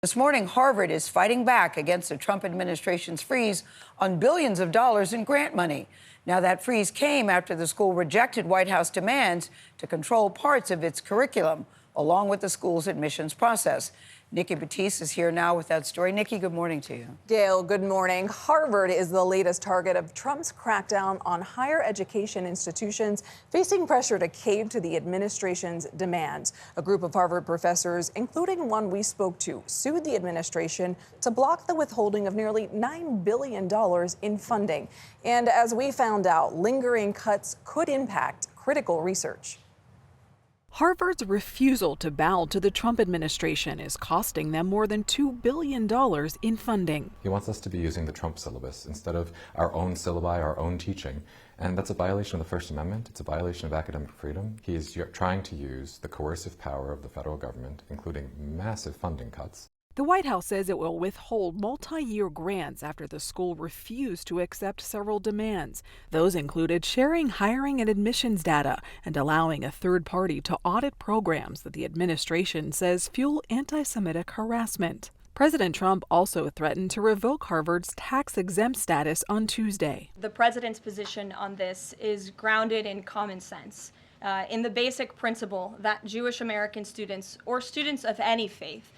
This morning, Harvard is fighting back against the Trump administration's freeze on billions of dollars in grant money. Now, that freeze came after the school rejected White House demands to control parts of its curriculum, along with the school's admissions process. Nikki Batiste is here now with that story. Nikki, good morning to you. Gayle, good morning. Harvard is the latest target of Trump's crackdown on higher education institutions, facing pressure to cave to the administration's demands. A group of Harvard professors, including one we spoke to, sued the administration to block the withholding of nearly $9 billion in funding. And as we found out, lingering cuts could impact critical research. Harvard's refusal to bow to the Trump administration is costing them more than $2 billion in funding. He wants us to be using the Trump syllabus instead of our own syllabi, our own teaching. And that's a violation of the First Amendment. It's a violation of academic freedom. He is trying to use the coercive power of the federal government, including massive funding cuts. The White House says it will withhold multi-year grants after the school refused to accept several demands. Those included sharing hiring and admissions data and allowing a third party to audit programs that the administration says fuel anti-Semitic harassment. President Trump also threatened to revoke Harvard's tax-exempt status on Tuesday. The president's position on this is grounded in common sense, in the basic principle that Jewish American students, or students of any faith,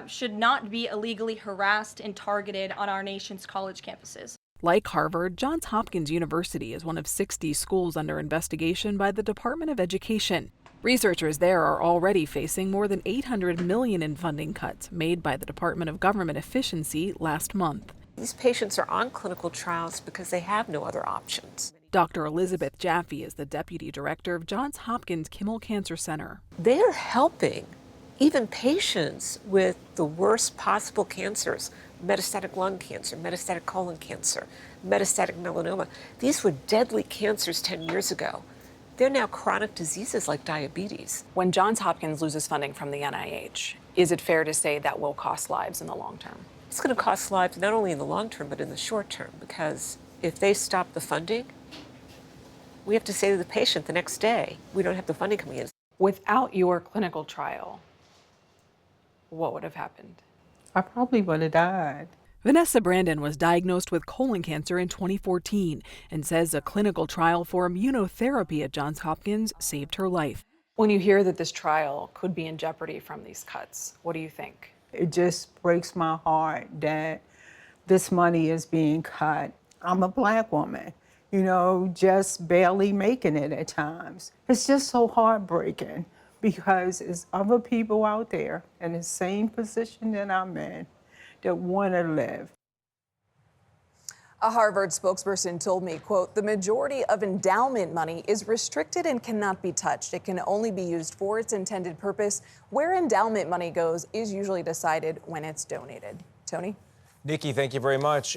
should not be illegally harassed and targeted on our nation's college campuses. Like Harvard, Johns Hopkins University is one of 60 schools under investigation by the Department of Education. Researchers there are already facing more than $800 million in funding cuts made by the Department of Government Efficiency last month. These patients are on clinical trials because they have no other options. Dr. Elizabeth Jaffe is the deputy director of Johns Hopkins Kimmel Cancer Center. They're helping even patients with the worst possible cancers, metastatic lung cancer, metastatic colon cancer, metastatic melanoma. These were deadly cancers 10 years ago. They're now chronic diseases like diabetes. When Johns Hopkins loses funding from the NIH, is it fair to say that will cost lives in the long term? It's going to cost lives not only in the long term, but in the short term, because if they stop the funding, we have to say to the patient the next day, we don't have the funding coming in. Without your clinical trial, what would have happened? I probably would have died. Vanessa Brandon was diagnosed with colon cancer in 2014 and says a clinical trial for immunotherapy at Johns Hopkins saved her life. When you hear that this trial could be in jeopardy from these cuts, what do you think? It just breaks my heart that this money is being cut. I'm a Black woman, just barely making it at times. It's just so heartbreaking because there's other people out there in the same position that I'm in that want to live. A Harvard spokesperson told me, quote, the majority of endowment money is restricted and cannot be touched. It can only be used for its intended purpose. Where endowment money goes is usually decided when it's donated. Tony? Nikki, thank you very much.